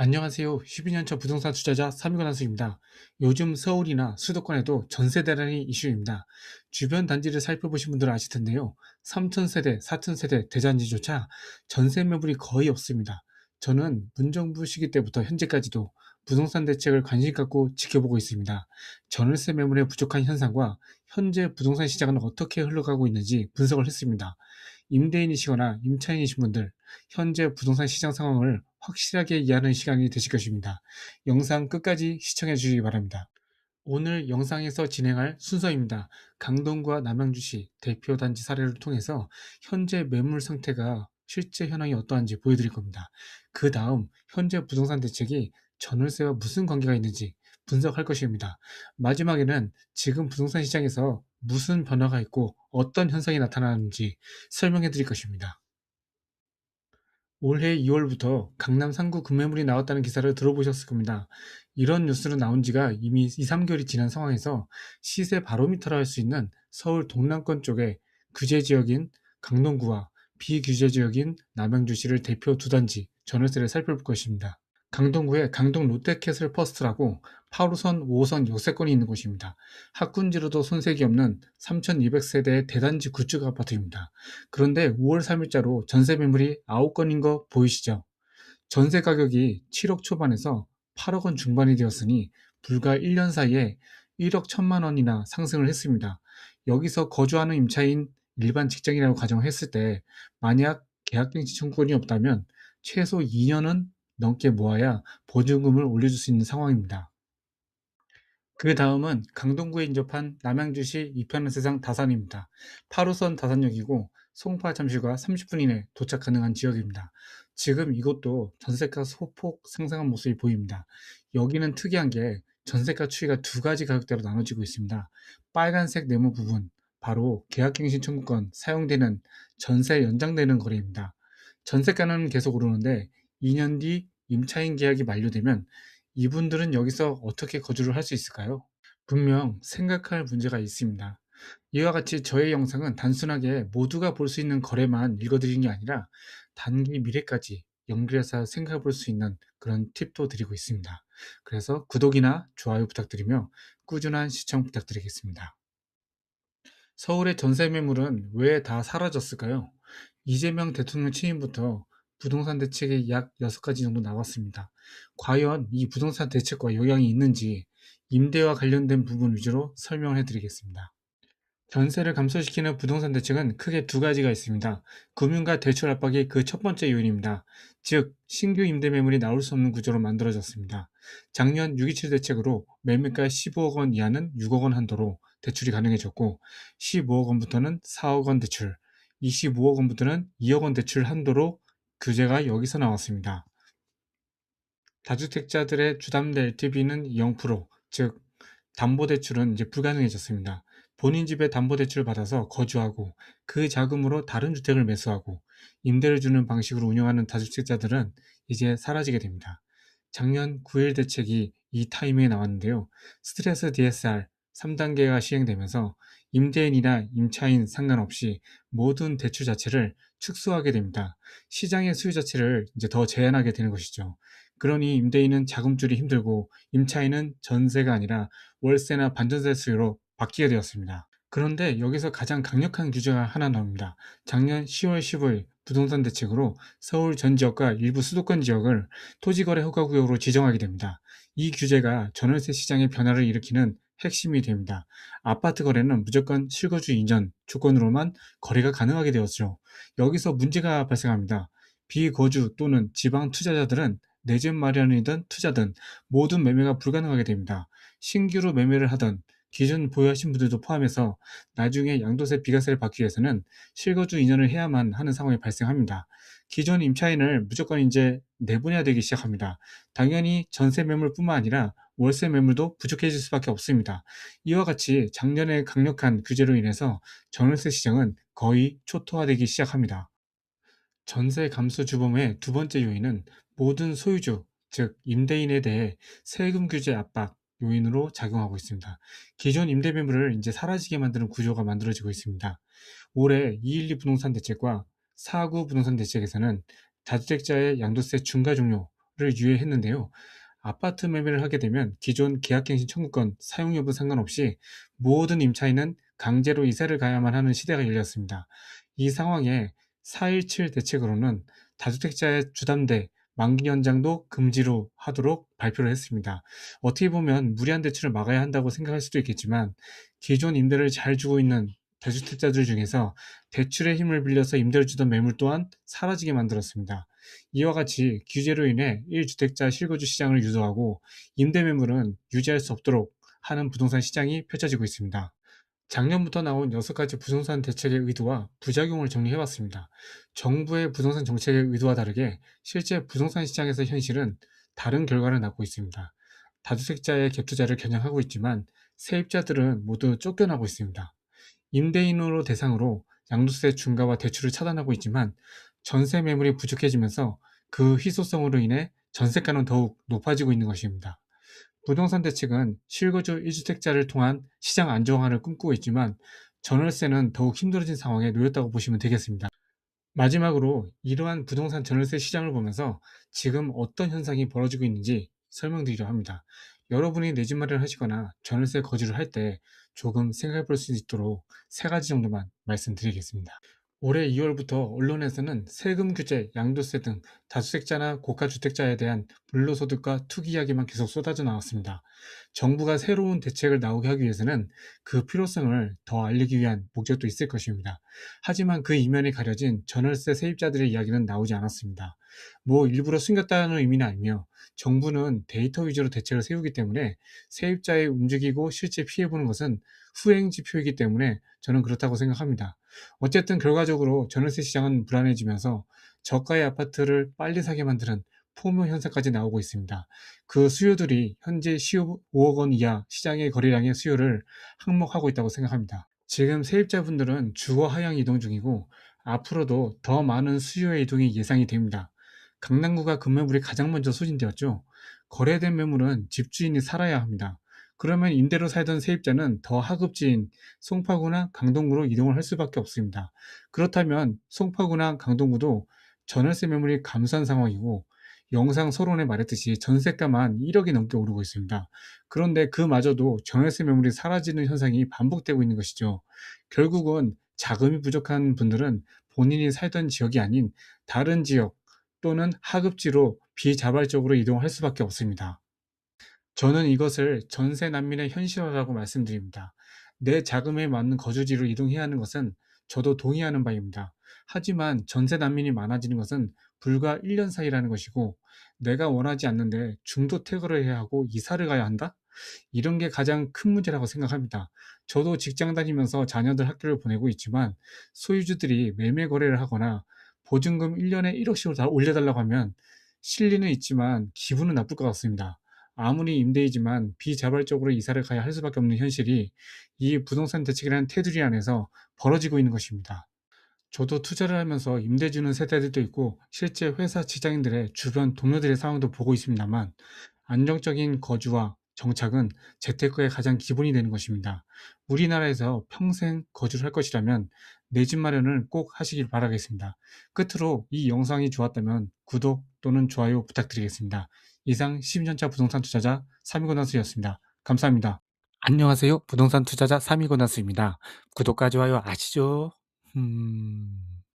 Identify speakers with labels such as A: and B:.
A: 안녕하세요. 12년차 부동산 투자자 삼익원 한수입니다. 요즘 서울이나 수도권에도 전세 대란이 이슈입니다. 주변 단지를 살펴보신 분들은 아실 텐데요. 3천 세대, 4천 세대 대단지조차 전세 매물이 거의 없습니다. 저는 문정부 시기 때부터 현재까지도 부동산 대책을 관심 갖고 지켜보고 있습니다. 전월세 매물의 부족한 현상과 현재 부동산 시장은 어떻게 흘러가고 있는지 분석을 했습니다. 임대인이시거나 임차인이신 분들, 현재 부동산 시장 상황을 확실하게 이해하는 시간이 되실 것입니다. 영상 끝까지 시청해 주시기 바랍니다. 오늘 영상에서 진행할 순서입니다. 강동구와 남양주시 대표 단지 사례를 통해서 현재 매물 상태가 실제 현황이 어떠한지 보여드릴 겁니다. 그 다음 현재 부동산 대책이 전월세와 무슨 관계가 있는지 분석할 것입니다. 마지막에는 지금 부동산 시장에서 무슨 변화가 있고 어떤 현상이 나타나는지 설명해 드릴 것입니다. 올해 2월부터 강남 3구 급매물이 나왔다는 기사를 들어보셨을 겁니다. 이런 뉴스로 나온 지가 이미 2, 3개월이 지난 상황에서 시세 바로미터라 할 수 있는 서울 동남권 쪽에 규제 지역인 강동구와 비규제 지역인 남양주시를 대표 두 단지 전월세를 살펴볼 것입니다. 강동구에 강동 롯데캐슬 퍼스트라고 8호선, 5호선 역세권이 있는 곳입니다. 학군지로도 손색이 없는 3,200세대의 대단지 구축 아파트입니다. 그런데 5월 3일자로 전세 매물이 9건인 거 보이시죠? 전세 가격이 7억 초반에서 8억 원 중반이 되었으니 불과 1년 사이에 1억 1천만 원이나 상승을 했습니다. 여기서 거주하는 임차인 일반 직장이라고 가정했을 때 만약 계약갱신 청구권이 없다면 최소 2년은 넘게 모아야 보증금을 올려줄 수 있는 상황입니다. 그 다음은 강동구에 인접한 남양주시 이편한 세상 다산입니다. 8호선 다산역이고 송파 잠실과 30분 이내 도착 가능한 지역입니다. 지금 이곳도 전세가 소폭 상승한 모습이 보입니다. 여기는 특이한 게 전세가 추이가 두 가지 가격대로 나눠지고 있습니다. 빨간색 네모 부분, 바로 계약갱신 청구권 사용되는 전세 연장되는 거래입니다. 전세가는 계속 오르는데 2년 뒤 임차인 계약이 만료되면 이분들은 여기서 어떻게 거주를 할 수 있을까요? 분명 생각할 문제가 있습니다. 이와 같이 저의 영상은 단순하게 모두가 볼 수 있는 거래만 읽어드리는 게 아니라 단기 미래까지 연결해서 생각해 볼 수 있는 그런 팁도 드리고 있습니다. 그래서 구독이나 좋아요 부탁드리며 꾸준한 시청 부탁드리겠습니다. 서울의 전세 매물은 왜 다 사라졌을까요? 이재명 대통령 취임부터 부동산 대책이 약 6가지 정도 나왔습니다. 과연 이 부동산 대책과 영향이 있는지 임대와 관련된 부분 위주로 설명해 드리겠습니다. 전세를 감소시키는 부동산 대책은 크게 두 가지가 있습니다. 금융과 대출 압박이 그 첫 번째 요인입니다. 즉, 신규 임대 매물이 나올 수 없는 구조로 만들어졌습니다. 작년 627 대책으로 매매가 15억 원 이하는 6억 원 한도로 대출이 가능해졌고, 15억 원부터는 4억 원 대출, 25억 원부터는 2억 원 대출 한도로 규제가 여기서 나왔습니다. 다주택자들의 주담대 LTV는 0%, 즉 담보대출은 이제 불가능해졌습니다. 본인 집에 담보대출을 받아서 거주하고 그 자금으로 다른 주택을 매수하고 임대를 주는 방식으로 운영하는 다주택자들은 이제 사라지게 됩니다. 작년 9일 대책이 이 타이밍에 나왔는데요. 스트레스 DSR 3단계가 시행되면서 임대인이나 임차인 상관없이 모든 대출 자체를 축소하게 됩니다. 시장의 수요 자체를 이제 더 제한하게 되는 것이죠. 그러니 임대인은 자금줄이 힘들고 임차인은 전세가 아니라 월세나 반전세 수요로 바뀌게 되었습니다. 그런데 여기서 가장 강력한 규제가 하나 나옵니다. 작년 10월 15일 부동산 대책으로 서울 전 지역과 일부 수도권 지역을 토지거래 허가구역으로 지정하게 됩니다. 이 규제가 전월세 시장의 변화를 일으키는 핵심이 됩니다. 아파트 거래는 무조건 실거주 이전 조건으로만 거래가 가능하게 되었죠. 여기서 문제가 발생합니다. 비거주 또는 지방 투자자들은 내 집 마련이든 투자든 모든 매매가 불가능하게 됩니다. 신규로 매매를 하던 기존 보유하신 분들도 포함해서 나중에 양도세 비과세를 받기 위해서는 실거주 이전을 해야만 하는 상황이 발생합니다. 기존 임차인을 무조건 이제 내보내야 되기 시작합니다. 당연히 전세 매물뿐만 아니라 월세 매물도 부족해질 수밖에 없습니다. 이와 같이 작년에 강력한 규제로 인해서 전월세 시장은 거의 초토화되기 시작합니다. 전세 감소 주범의 두 번째 요인은 모든 소유주, 즉 임대인에 대해 세금 규제 압박 요인으로 작용하고 있습니다. 기존 임대 매물을 이제 사라지게 만드는 구조가 만들어지고 있습니다. 올해 212 부동산 대책과 4구 부동산 대책에서는 다주택자의 양도세 중과 종료를 유예했는데요. 아파트 매매를 하게 되면 기존 계약갱신 청구권, 사용 여부 상관없이 모든 임차인은 강제로 이사를 가야만 하는 시대가 열렸습니다. 이 상황에 4.17 대책으로는 다주택자의 주담대, 만기 연장도 금지로 하도록 발표를 했습니다. 어떻게 보면 무리한 대출을 막아야 한다고 생각할 수도 있겠지만 기존 임대를 잘 주고 있는 다주택자들 중에서 대출의 힘을 빌려서 임대를 주던 매물 또한 사라지게 만들었습니다. 이와 같이 규제로 인해 1주택자 실거주 시장을 유도하고 임대 매물은 유지할 수 없도록 하는 부동산 시장이 펼쳐지고 있습니다. 작년부터 나온 6가지 부동산 대책의 의도와 부작용을 정리해봤습니다. 정부의 부동산 정책의 의도와 다르게 실제 부동산 시장에서 현실은 다른 결과를 낳고 있습니다. 다주택자의 갭투자를 겨냥하고 있지만 세입자들은 모두 쫓겨나고 있습니다. 임대인으로 대상으로 양도세 중과와 대출을 차단하고 있지만 전세 매물이 부족해지면서 그 희소성으로 인해 전세가는 더욱 높아지고 있는 것입니다. 부동산 대책은 실거주 1주택자를 통한 시장 안정화를 꿈꾸고 있지만 전월세는 더욱 힘들어진 상황에 놓였다고 보시면 되겠습니다. 마지막으로 이러한 부동산 전월세 시장을 보면서 지금 어떤 현상이 벌어지고 있는지 설명드리려 합니다. 여러분이 내 집 마련을 하시거나 전월세 거주를 할 때 조금 생각해 볼 수 있도록 3가지 정도만 말씀드리겠습니다. 올해 2월부터 언론에서는 세금 규제, 양도세 등 다주택자나 고가주택자에 대한 불로소득과 투기 이야기만 계속 쏟아져 나왔습니다. 정부가 새로운 대책을 나오게 하기 위해서는 그 필요성을 더 알리기 위한 목적도 있을 것입니다. 하지만 그 이면이 가려진 전월세 세입자들의 이야기는 나오지 않았습니다. 뭐 일부러 숨겼다는 의미는 아니며 정부는 데이터 위주로 대책을 세우기 때문에 세입자의 움직이고 실제 피해보는 것은 후행 지표이기 때문에 저는 그렇다고 생각합니다. 어쨌든 결과적으로 전월세 시장은 불안해지면서 저가의 아파트를 빨리 사게 만드는 포모 현상까지 나오고 있습니다. 그 수요들이 현재 15억 원 이하 시장의 거래량의 수요를 항목하고 있다고 생각합니다. 지금 세입자분들은 주거 하향 이동 중이고 앞으로도 더 많은 수요의 이동이 예상이 됩니다. 강남구가 급매물이 가장 먼저 소진되었죠. 거래된 매물은 집주인이 살아야 합니다. 그러면 임대로 살던 세입자는 더 하급지인 송파구나 강동구로 이동을 할 수밖에 없습니다. 그렇다면 송파구나 강동구도 전월세 매물이 감소한 상황이고 영상 서론에 말했듯이 전세가만 1억이 넘게 오르고 있습니다. 그런데 그마저도 전월세 매물이 사라지는 현상이 반복되고 있는 것이죠. 결국은 자금이 부족한 분들은 본인이 살던 지역이 아닌 다른 지역 또는 하급지로 비자발적으로 이동할 수밖에 없습니다. 저는 이것을 전세 난민의 현실화라고 말씀드립니다. 내 자금에 맞는 거주지로 이동해야 하는 것은 저도 동의하는 바입니다. 하지만 전세 난민이 많아지는 것은 불과 1년 사이라는 것이고 내가 원하지 않는데 중도 퇴거를 해야 하고 이사를 가야 한다? 이런 게 가장 큰 문제라고 생각합니다. 저도 직장 다니면서 자녀들 학교를 보내고 있지만 소유주들이 매매 거래를 하거나 보증금 1년에 1억씩을 다 올려달라고 하면 실리는 있지만 기분은 나쁠 것 같습니다. 아무리 임대이지만 비자발적으로 이사를 가야 할 수밖에 없는 현실이 이 부동산 대책이라는 테두리 안에서 벌어지고 있는 것입니다. 저도 투자를 하면서 임대 주는 세대들도 있고 실제 회사 직장인들의 주변 동료들의 상황도 보고 있습니다만 안정적인 거주와 정착은 재테크의 가장 기본이 되는 것입니다. 우리나라에서 평생 거주를 할 것이라면 내 집 마련을 꼭 하시길 바라겠습니다. 끝으로 이 영상이 좋았다면 구독 또는 좋아요 부탁드리겠습니다. 이상 10년차 부동산 투자자 삼이고나수였습니다. 감사합니다. 안녕하세요. 부동산 투자자 삼이고나수입니다. 구독과 좋아요 아시죠?